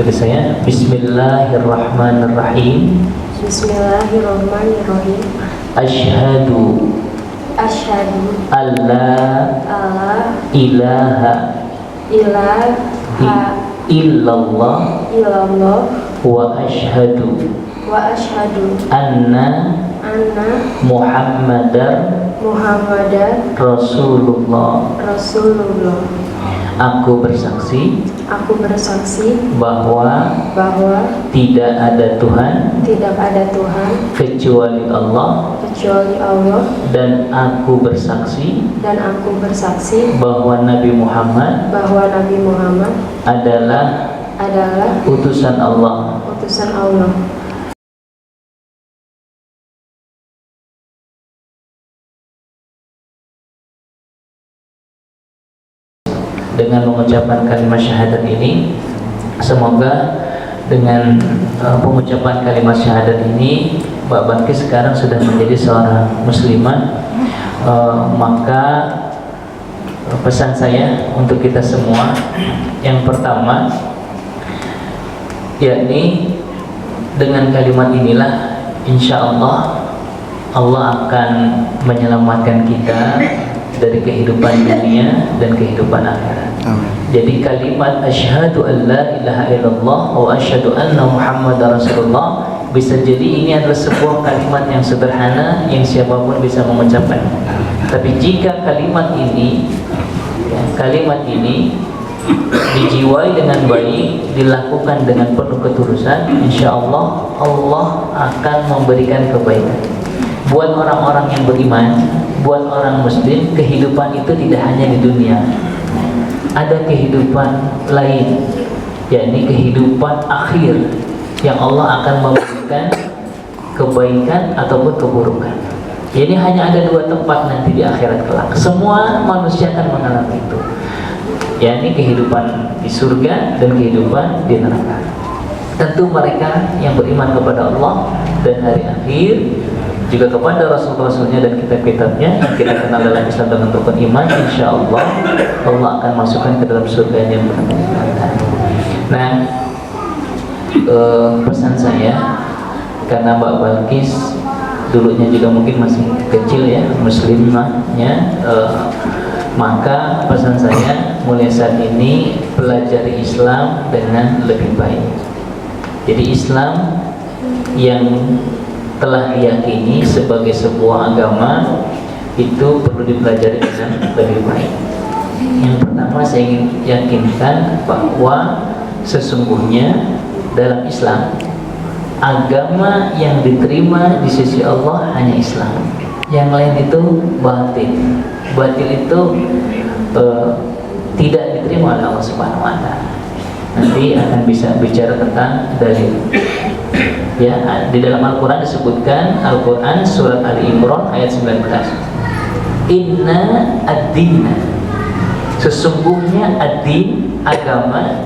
ikuti saya. Bismillahirrahmanirrahim. Bismillahirrahmanirrahim. Asyhadu alla ilaha illallah wa asyhadu anna Muhammadar Rasulullah. Aku bersaksi bahwa tidak ada Tuhan kecuali Allah, dan aku bersaksi bahwa Nabi Muhammad adalah utusan Allah. Dengan mengucapkan kalimat syahadat ini, semoga dengan pengucapan kalimat syahadat ini Mbak Balkis sekarang sudah menjadi seorang muslimah. Maka pesan saya untuk kita semua yang pertama, yakni dengan kalimat inilah insya Allah akan menyelamatkan kita dari kehidupan dunia dan kehidupan akhirat. Amin. Jadi kalimat asyhadu an la ilaha illallah wa asyhadu anna Muhammadar Rasulullah bisa jadi ini adalah sebuah kalimat yang sederhana yang siapapun bisa mengucapkan. Tapi jika kalimat ini dijiwai dengan baik, dilakukan dengan penuh ketulusan, insya Allah akan memberikan kebaikan. Buat orang-orang yang beriman, buat orang muslim, kehidupan itu tidak hanya di dunia. Ada kehidupan lain, yakni kehidupan akhir yang Allah akan memberikan kebaikan ataupun keburukan. Jadi hanya ada dua tempat nanti di akhirat kelak. Semua manusia akan mengalami itu, yakni kehidupan di surga dan kehidupan di neraka. Tentu mereka yang beriman kepada Allah dan hari akhir, juga kepada Rasul-Rasulnya dan kitab-kitabnya yang kita kenal dalam Islam dengan rukun iman, insya Allah akan masukkan ke dalam surga yang benar-benar. Nah, pesan saya, karena Mbak Balkis dulunya juga mungkin masih kecil ya, muslimahnya, maka pesan saya mulai saat ini pelajari Islam dengan lebih baik. Jadi Islam yang telah diyakini sebagai sebuah agama itu perlu dipelajari dengan lebih baik. Yang pertama, saya ingin yakinkan bahwa sesungguhnya dalam Islam, agama yang diterima di sisi Allah hanya Islam. Yang lain itu batil. Batil itu tidak diterima oleh Allah Subhanahu wa Ta'ala. Nanti akan bisa bicara tentang dalil. Ya, di dalam Al-Quran disebutkan, Al-Quran surat Ali Imran ayat 19, inna ad-dina, sesungguhnya ad-din, agama,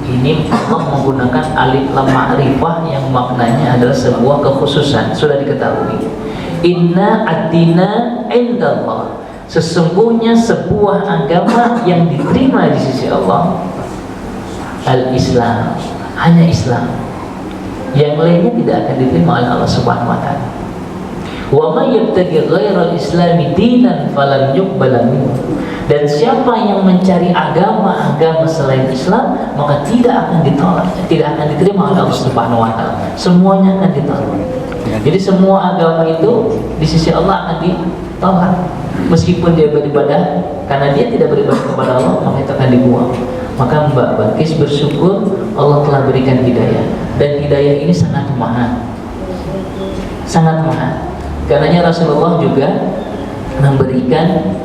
ini Allah menggunakan alif lam ma'rifah yang maknanya adalah sebuah kekhususan, sudah diketahui. Inna ad-dina indallah, sesungguhnya sebuah agama yang diterima di sisi Allah al-Islam, hanya Islam. Yang lainnya tidak akan diterima oleh Allah Subhanahu wa Ta'ala. Wa may yabtaghi ghairal islami dinan falam yuqbala minhu, dan siapa yang mencari agama selain Islam, maka tidak akan ditolak, tidak akan diterima oleh Allah Subhanahu wa Ta'ala. Semuanya akan ditolak. Jadi semua agama itu di sisi Allah akan ditolak. Meskipun dia beribadah, karena dia tidak beribadah kepada Allah, maka itu akan dibuang. Maka Mbak Balkis bersyukur Allah telah berikan hidayah, dan hidayah ini sangat mahal, sangat mahal. Karenanya Rasulullah juga memberikan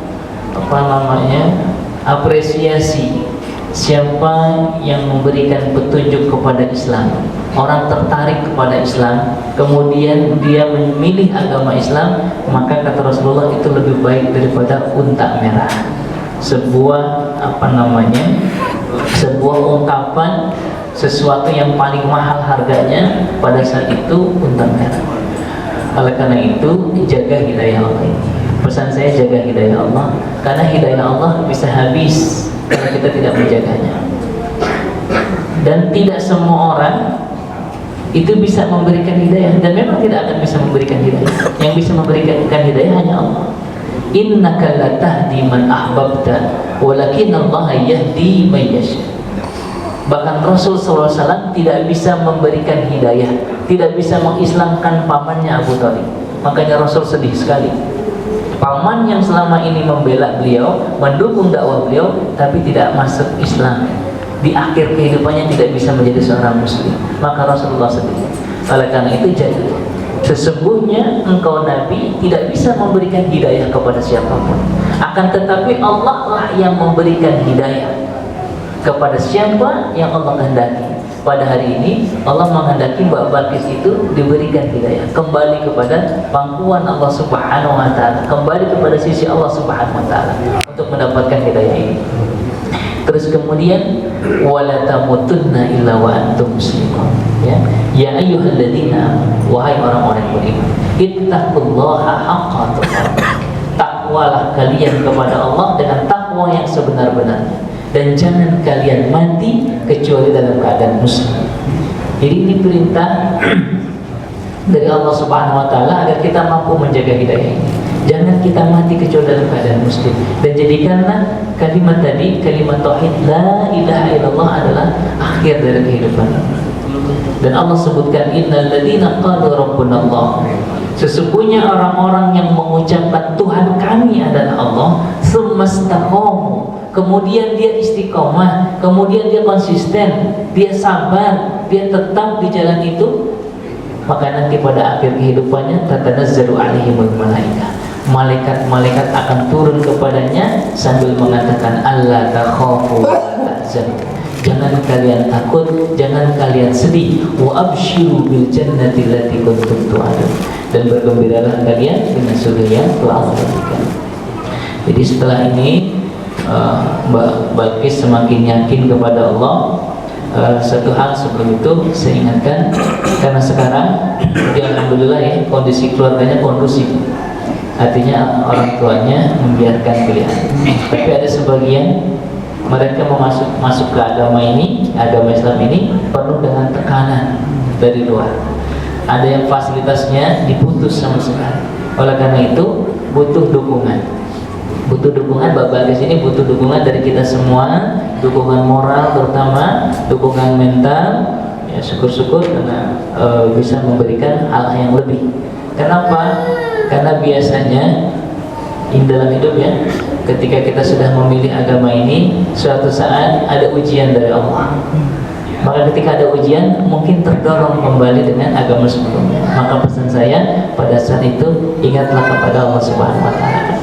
apresiasi siapa yang memberikan petunjuk kepada Islam, orang tertarik kepada Islam, kemudian dia memilih agama Islam, maka kata Rasulullah itu lebih baik daripada unta merah. Sebuah sebuah ungkapan sesuatu yang paling mahal harganya pada saat itu unta merah. Oleh karena itu, jaga hidayah Allah ini. Pesan saya, jaga hidayah Allah, karena hidayah Allah bisa habis kalau kita tidak menjaganya. dan tidak semua orang itu bisa memberikan hidayah, dan memang tidak akan bisa memberikan hidayah. Yang bisa memberikan hidayah hanya Allah. Innaka la tahdi man ahbabta walakin Allah yahdi man yasha. Bahkan Rasul SAW tidak bisa memberikan hidayah, tidak bisa mengislamkan pamannya Abu Thalib. Makanya Rasul sedih sekali. Paman yang selama ini membela beliau, mendukung dakwah beliau, tapi tidak masuk Islam, di akhir kehidupannya tidak bisa menjadi seorang muslim. Maka Rasulullah sedih. Oleh karena itu, jadi sesungguhnya engkau Nabi tidak bisa memberikan hidayah kepada siapapun. Akan tetapi Allah lah yang memberikan hidayah kepada siapa yang Allah kehendaki. Pada hari ini Allah menghendaki Mbak Balkis itu diberikan hidayah, kembali kepada pangkuan Allah Subhanahu wa taala, kembali kepada sisi Allah Subhanahu wa taala untuk mendapatkan hidayah ini. Terus kemudian wala tamutunna illa wa antum muslimun. Ya ayyuhalladzina, wahai orang-orang yang beriman, ittaqullaha haqqa tuqatih. Takwalah kalian kepada Allah dengan takwa yang sebenar-benarnya, dan jangan kalian mati kecuali dalam keadaan muslim. Jadi ini perintah dari Allah Subhanahu wa taala agar kita mampu menjaga hidayah ini. Jangan kita mati kecuali dalam keadaan muslim, dan jadikanlah kalimat tadi, kalimat tauhid la ilaha illallah adalah akhir dari kehidupan. Dan Allah sebutkan innal ladzina qalu rabbuna Allah. Sesungguhnya orang-orang yang mengucapkan Tuhan kami adalah Allah, tsumastaqamu, kemudian dia istiqomah, kemudian dia konsisten, dia sabar, dia tetap di jalan itu, maka nanti pada akhir kehidupannya tatanazzalu alaihimul malaikah. Malaikat-malaikat akan turun kepadanya sambil mengatakan alla takhafu wa la tahzanu. Jangan kalian takut, jangan kalian sedih. Wa abshiru bil jannati allati kuntum tu'adun. Dan bergembiralah kalian dengan surga yang telah Allah berikan. Jadi setelah ini Mbak Balkis semakin yakin kepada Allah. Satu hal sebelum itu saya ingatkan, karena sekarang jadi alhamdulillah ya, kondisi keluarganya kondusif, artinya orang tuanya membiarkan pilihan. Tapi ada sebagian mereka mau masuk ke agama ini, agama Islam ini penuh dengan tekanan dari luar. Ada yang fasilitasnya diputus sama sekali. Oleh karena itu butuh dukungan. Butuh dukungan, Bapak di sini butuh dukungan dari kita semua, dukungan moral terutama, dukungan mental. Ya syukur-syukur karena bisa memberikan hal yang lebih. Kenapa? Karena biasanya dalam hidup ya, ketika kita sudah memilih agama ini, suatu saat ada ujian dari Allah. Maka ketika ada ujian, mungkin terdorong kembali dengan agama sebelumnya. Maka pesan saya pada saat itu, ingatlah kepada Allah Subhanahu wa taala.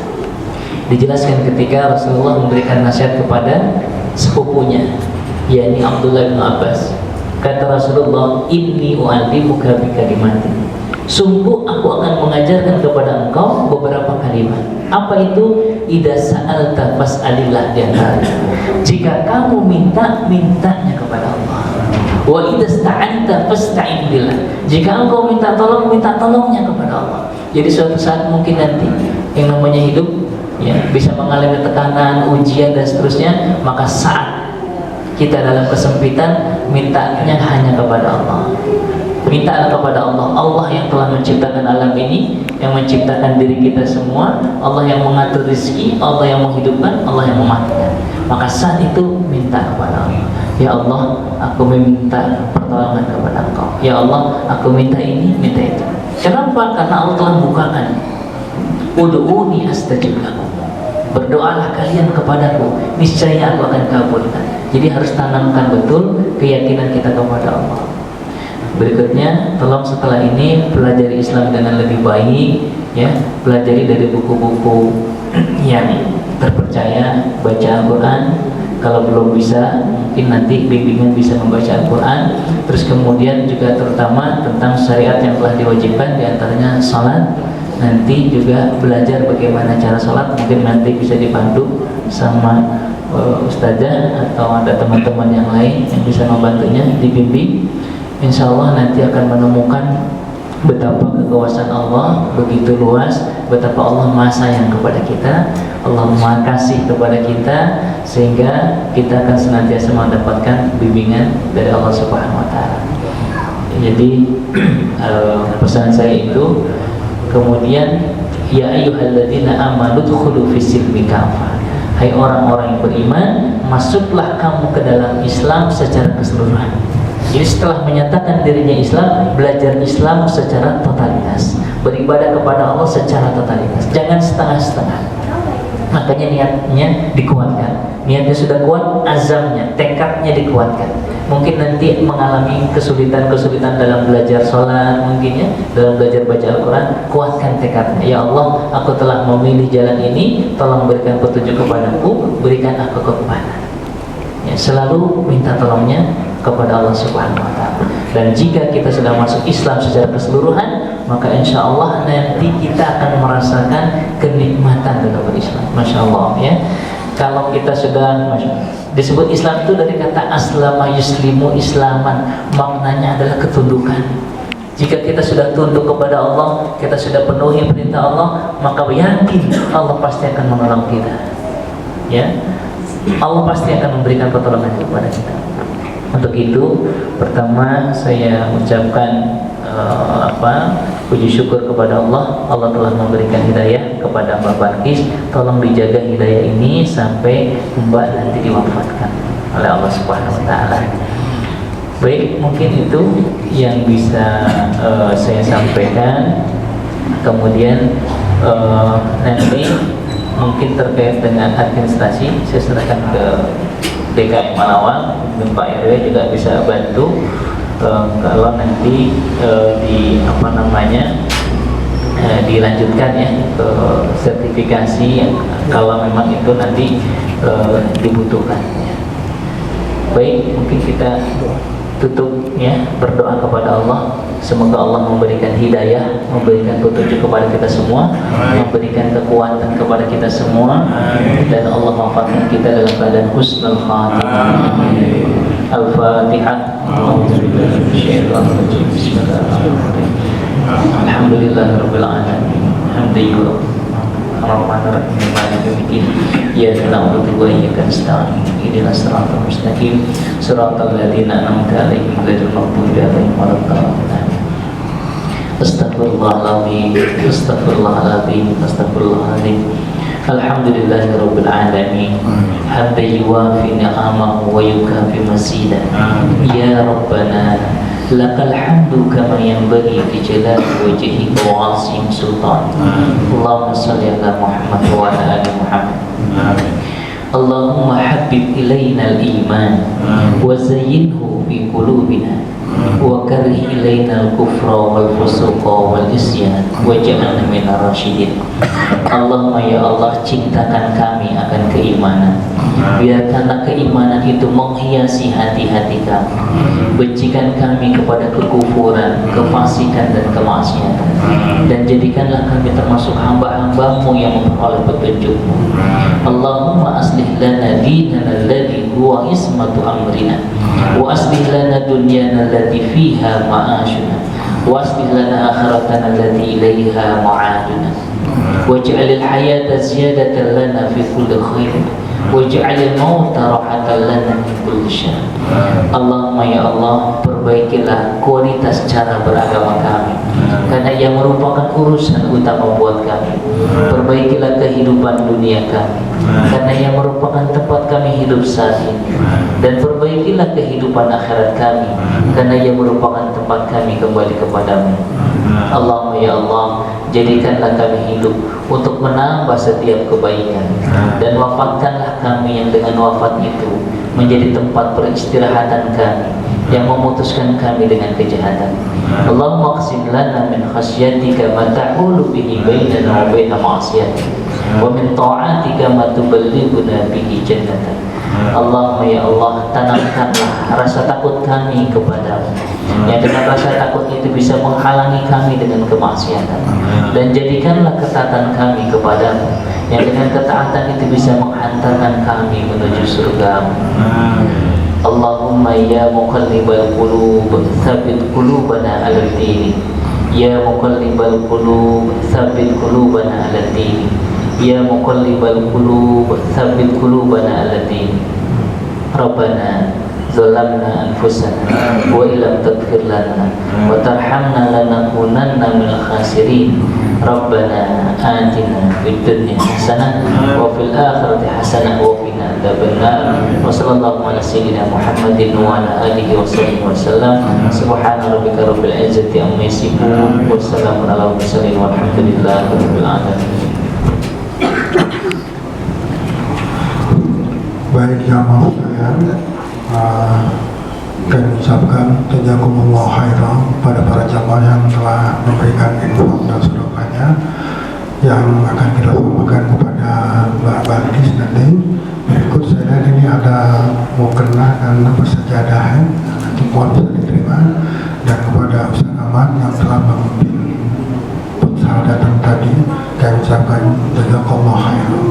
Dijelaskan ketika Rasulullah memberikan nasihat kepada sepupunya, yakni Abdullah bin Abbas. Kata Rasulullah, inni u'allimuka bi kalimatin. Sungguh aku akan mengajarkan kepada engkau beberapa kalimat. Apa itu? Idza sa'alta fas'alillah, diantaranya. Jika kamu minta, mintanya kepada Allah. Wa idza sta'anta fasta'in billah. Jika engkau minta tolong, minta tolongnya kepada Allah. Jadi suatu saat mungkin nanti yang namanya hidup ya bisa mengalami tekanan, ujian dan seterusnya, maka saat kita dalam kesempitan, mintanya hanya kepada Allah. Mintalah kepada Allah, Allah yang telah menciptakan alam ini, yang menciptakan diri kita semua, Allah yang mengatur rezeki, Allah yang menghidupkan, Allah yang mematikan. Maka saat itu minta kepada Allah. Ya Allah, aku meminta pertolongan kepada Engkau. Ya Allah, aku minta ini, minta itu. Kenapa? Karena Allah telah bukakan. Ud'uni astajib lakum. Berdoalah kalian kepadaku, niscaya aku akan kabulkan. Jadi harus tanamkan betul keyakinan kita kepada Allah. Berikutnya, tolong setelah ini pelajari Islam dengan lebih baik, ya. Pelajari dari buku-buku yang terpercaya, baca Al-Quran. Kalau belum bisa, mungkin nanti bimbingan bisa membaca Al-Quran. Terus kemudian juga terutama tentang syariat yang telah diwajibkan, diantaranya salat. Nanti juga belajar bagaimana cara salat, mungkin nanti bisa dibantu sama ustazah atau ada teman-teman yang lain yang bisa membantunya, dibimbing. Insya Allah nanti akan menemukan betapa kekuasaan Allah begitu luas, betapa Allah Maha sayang kepada kita, Allah Maha kasih kepada kita, sehingga kita akan senantiasa mendapatkan bimbingan dari Allah Subhanahu wa taala. Jadi pesan saya itu, kemudian ya ayyuhalladzina amanu dkhulu fis-silmi kafah. Hai orang-orang yang beriman, masuklah kamu ke dalam Islam secara keseluruhan. Jadi setelah menyatakan dirinya Islam, belajar Islam secara totalitas, beribadah kepada Allah secara totalitas, jangan setengah-setengah. Makanya niatnya dikuatkan. Niatnya sudah kuat, azamnya, tekadnya dikuatkan. Mungkin nanti mengalami kesulitan-kesulitan dalam belajar sholat, mungkin ya, dalam belajar baca Al-Quran, kuatkan tekadnya. Ya Allah, aku telah memilih jalan ini, tolong berikan petunjuk kepadaku, berikan aku kekuatan. Ya, selalu minta tolongnya kepada Allah Subhanahu wa taala. Dan jika kita sudah masuk Islam secara keseluruhan, maka insya Allah nanti kita akan merasakan kenikmatan dalam berislam. Masya Allah ya. Kalau kita sudah disebut Islam itu dari kata aslama yuslimu islaman, maknanya adalah ketundukan. Jika kita sudah tunduk kepada Allah, kita sudah penuhi perintah Allah, maka yakin Allah pasti akan menolong kita. Ya, Allah pasti akan memberikan pertolongan kepada kita. Untuk itu, pertama saya ucapkan puji syukur kepada Allah. Allah telah memberikan hidayah kepada Mbak Balkis. Tolong dijaga hidayah ini sampai Mbak nanti diwafatkan oleh Allah Subhanahu wa taala. Baik, mungkin itu yang bisa saya sampaikan. Kemudian nanti mungkin terkait dengan administrasi, saya serahkan ke DKM Malawang, dan Pak RW juga bisa bantu. Kalau nanti dilanjutkan ya ke sertifikasi, kalau memang itu nanti dibutuhkan. Baik, mungkin kita tutup ya, berdoa kepada Allah. Semoga Allah memberikan hidayah, memberikan petunjuk kepada kita semua, memberikan kekuatan kepada kita semua, dan Allah wafatkan kita dalam keadaan husnul khatimah. Al-Fatihah. Bismillahirrahmanirrahim. Alhamdulillahirabbil alamin. Hamdalillah. Ar-Rahmanir-Rahim. Maliki yaumiddin. Iyyaka na'budu wa iyyaka nasta'in. Ihdinas siratal mustaqim. Siratal ladzina an'amta 'alaihim ghairil maghdubi 'alaihim waladdallin. Astaghfirullahaladzim. Astaghfirullahaladzim. Astaghfirullahaladzim. Alhamdulillahirabbil alamin. Hamdan yuwafi ni'amahu wa yukafi mazidah. Ya Rabbana lakal hamdu kama yanbaghi li jalali wajhika wa 'azimi sultanik. Allahumma shalli ala Muhammad wa ala ali Muhammad. Allahumma habbib ilaina al-iman wa zayyinhu fi qulubina wa karih ilaina al-kufra wal fusuqa wal isyan waj'alna minar rasyidin. Allahumma ya Allah, cintakan kami akan keimanan, biarkanlah keimanan itu menghiasi hati-hati kami. Bencikan kami kepada kekufuran, kefasikan dan kemaksiatan, dan jadikanlah kami termasuk hamba-hambamu yang memperoleh petunjukmu. Allahumma aslih lana dinana alladhi huwa ismatu amrina, wa aslih lana dunyana allati fiha ma'ashuna, wa aslih lana akhiratana allati ilaiha ma'aduna, waj'alil hayata ziyadatan lana fi kulli khair, waj'alil mauta rahatan lana min kulli syarr. Allahumma ya Allah, perbaikilah kualitas cara beragama kami, karena ia merupakan urusan utama buat kami. Perbaikilah kehidupan dunia kami, karena ia merupakan tempat kami hidup saat ini. Dan perbaikilah kehidupan akhirat kami, karena ia merupakan tempat kami kembali kepadamu. Allahumma ya Allah, jadikanlah kami hidup untuk menambah setiap kebaikan, dan wafatkanlah kami yang dengan wafat itu menjadi tempat peristirahatan kami, yang memutuskan kami dengan kejahatan. Allahumma qsim lana min khasyatika ma tahulu bihi bainana wa baina ma'siyatik, wa min ta'atika ma tuballighuna bihi jannatak. Allahumma ya Allah, tanamkanlah rasa takut kami kepadamu, yang dengan rasa takut itu bisa menghalangi kami dengan kemaksiatan, dan jadikanlah ketaatan kami kepadamu, yang dengan ketaatan itu bisa menghantarkan kami menuju surga. Allahumma ya muqallibal qulub, tsabbit qulubana 'alal dini. Ya muqallibal qulub tsabbit qulubana 'ala din. Ya muqallibal qulub tsabbit qulubana 'ala din. Rabbana zalamna anfusana wa illam taghfir lana wa tarhamna lanakunanna minal khasirin. Rabbana atina fid dunya hasanah wa fil akhirati hasanah wa qina adzabannar. Wa sallallahu ala sayyidina Muhammadin wa ala alihi wa sahbihi wasallam. Subhana rabbika rabbil izzati amma yasifun wa salamun ala mursalin walhamdulillahi rabbil alamin. Baik jamaah sekalian, kami ucapkan jazakumullah khairan pada para jamaah yang telah memberikan infak dan sedekahnya yang akan kita sampaikan kepada Mbak Balis nanti. Berikut saya ini ada mukena dan sajadah nanti mohon bisa diterima, dan kepada Ustaz Ahmad yang telah memimpin futsal datang tadi, kami ucapkan jazakumullah khairan.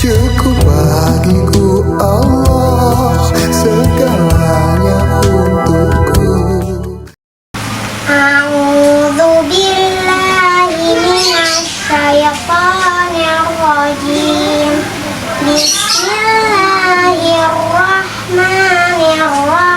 Cukup bagiku Allah, segalanya untukku. A'udzu billahi minasy syaithanir rajim. Bismillahirrahmanirrahim.